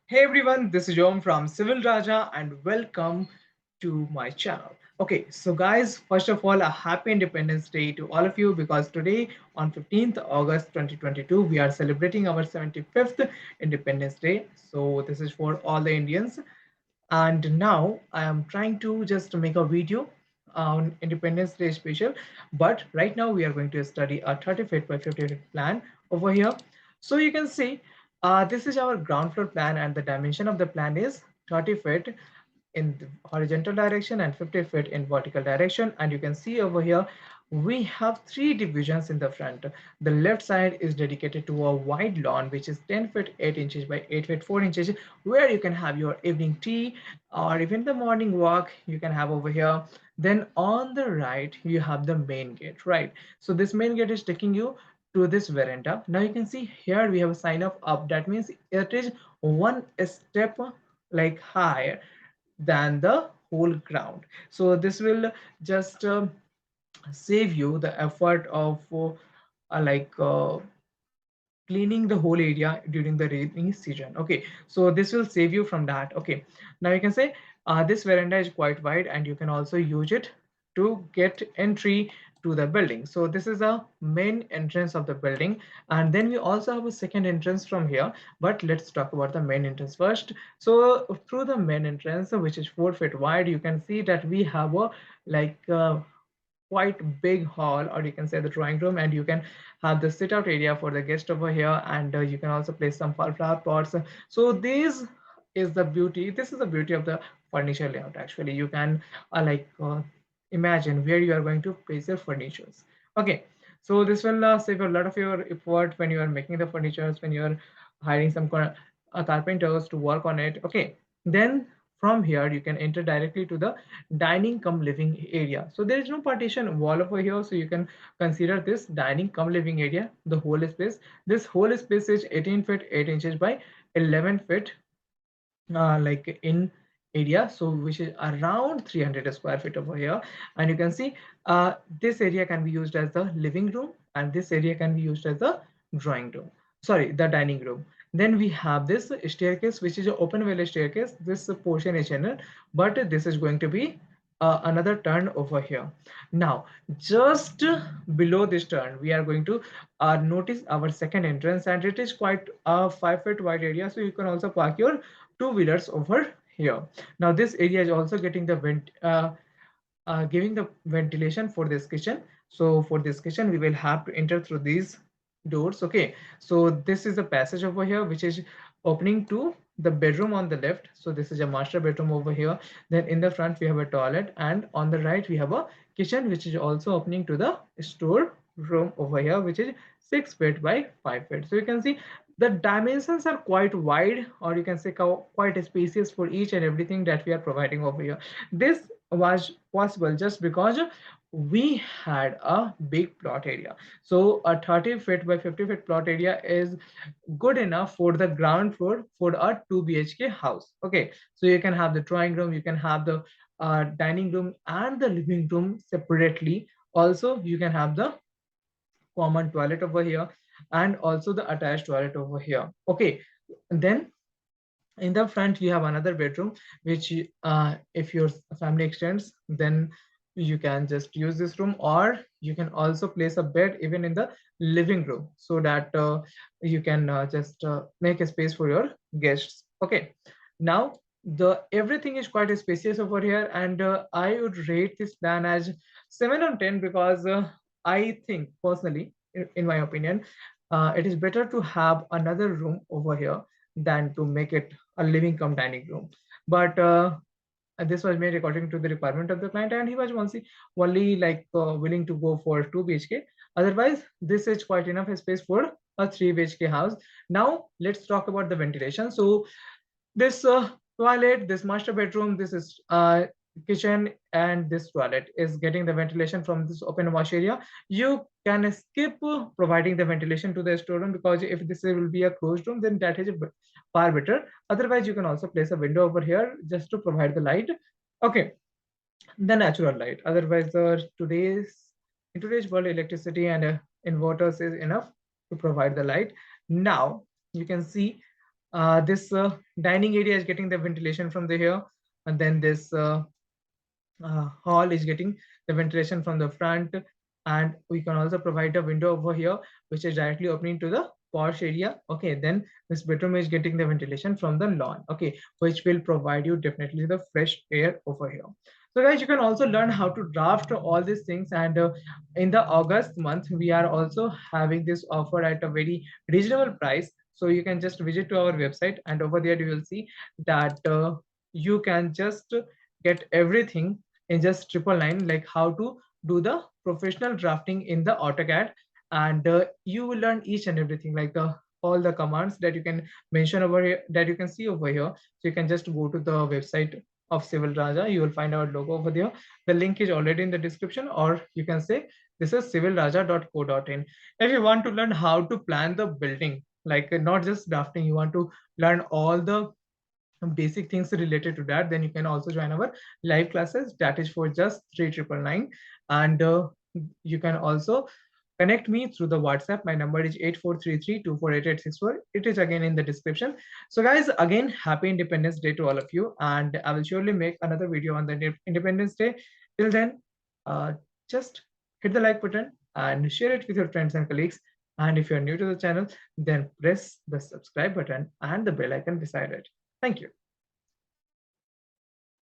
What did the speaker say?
Hey everyone, this is Jom from Civil Raja and welcome to my channel. Okay, so guys, first of all, a happy Independence Day to all of you because today on 15th August 2022, we are celebrating our 75th Independence Day. So this is for all the Indians. And now I am trying to just make a video on Independence Day special. But right now we are going to study a 30 feet by 50 feet plan over here. So you can see this is our ground floor plan and the dimension of the plan is 30 feet in the horizontal direction and 50 feet in vertical direction. And you can see over here we have three divisions in the front. The left side is dedicated to a wide lawn which is 10 feet 8 inches by 8 feet 4 inches, where you can have your evening tea or even the morning walk you can have over here. Then on the right you have the main gate, right? So this main gate is taking you to this veranda. Now you can see here we have a sign of up. That means it is one step like higher than the whole ground. So this will just save you the effort of cleaning the whole area during the rainy season. Okay, so this will save you from that. Okay, now you can say this veranda is quite wide and you can also use it to get entry to the building. So this is the main entrance of the building, and then we also have a second entrance from here, but let's talk about the main entrance first. So through the main entrance, which is 4 feet wide, you can see that we have a like quite big hall, or you can say the drawing room, and you can have the sit out area for the guest over here, and you can also place some flower pots. So this is the beauty of the furniture layout. Actually you can imagine where you are going to place your furnitures. Okay, so this will save a lot of your effort when you are making the furnitures, when you are hiring some carpenters to work on it. Okay, then from here you can enter directly to the dining come living area. So there is no partition wall over here, so you can consider this dining come living area. The whole space, this whole space is 18 feet 8 inches by 11 feet in area, so which is around 300 square feet over here. And you can see this area can be used as the living room and this area can be used as the drawing room, sorry, the dining room. Then we have this staircase, which is an open valley staircase. This portion is general, but this is going to be another turn over here. Now just below this turn we are going to notice our second entrance, and it is quite a 5 foot wide area, so you can also park your two-wheelers over here. Now this area is also getting the giving the ventilation for this kitchen. So for this kitchen we will have to enter through these doors. Okay, so this is the passage over here which is opening to the bedroom on the left. So this is a master bedroom over here. Then in the front we have a toilet, and on the right we have a kitchen which is also opening to the store room over here, which is 6 feet by 5 feet. So you can see the dimensions are quite wide, or you can say quite spacious for each and everything that we are providing over here. This was possible just because we had a big plot area. So a 30 feet by 50 feet plot area is good enough for the ground floor for a 2 bhk house. Okay, so you can have the drawing room, you can have the dining room and the living room separately. Also you can have the common toilet over here and also the attached toilet over here. Okay, and then in the front you have another bedroom, which if your family extends, then you can just use this room, or you can also place a bed even in the living room, so that you can just make a space for your guests. Okay, now the everything is quite spacious over here, and I would rate this plan as 7 on 10 because I think personally, in my opinion, it is better to have another room over here than to make it a living come dining room. But this was made according to the requirement of the client, and he was only willing to go for 2 bhk. Otherwise this is quite enough space for a 3 bhk house. Now let's talk about the ventilation. So this toilet, this master bedroom, this is kitchen, and this toilet is getting the ventilation from this open wash area. You can skip providing the ventilation to the storeroom, because if this will be a closed room, then that is far better. Otherwise you can also place a window over here just to provide the light. Okay, the natural light. Otherwise in today's world, electricity and inverters is enough to provide the light. Now you can see This dining area is getting the ventilation from the here, and then this hall is getting the ventilation from the front, and we can also provide a window over here which is directly opening to the porch area. Okay, then this bedroom is getting the ventilation from the lawn, okay, which will provide you definitely the fresh air over here. So guys, you can also learn how to draft all these things, and in the August month we are also having this offer at a very reasonable price. So you can just visit to our website, and over there you will see that you can just get everything in just triple nine, like how to do the professional drafting in the AutoCAD, and you will learn each and everything, like all the commands that you can mention over here, that you can see over here. So you can just go to the website of Civil Raja. You will find our logo over there. The link is already in the description, or you can say this is civilraja.co.in. If you want to learn how to plan the building, like not just drafting, you want to learn all the basic things related to that, then you can also join our live classes that is for just 3999. And you can also connect me through the WhatsApp. My number is 8433248864. It is again in the description. So guys, again, happy Independence Day to all of you, and I will surely make another video on the Independence Day. Till then, uh, just hit the like button and share it with your friends and colleagues. And if you're new to the channel, then press the subscribe button and the bell icon beside it. Thank you.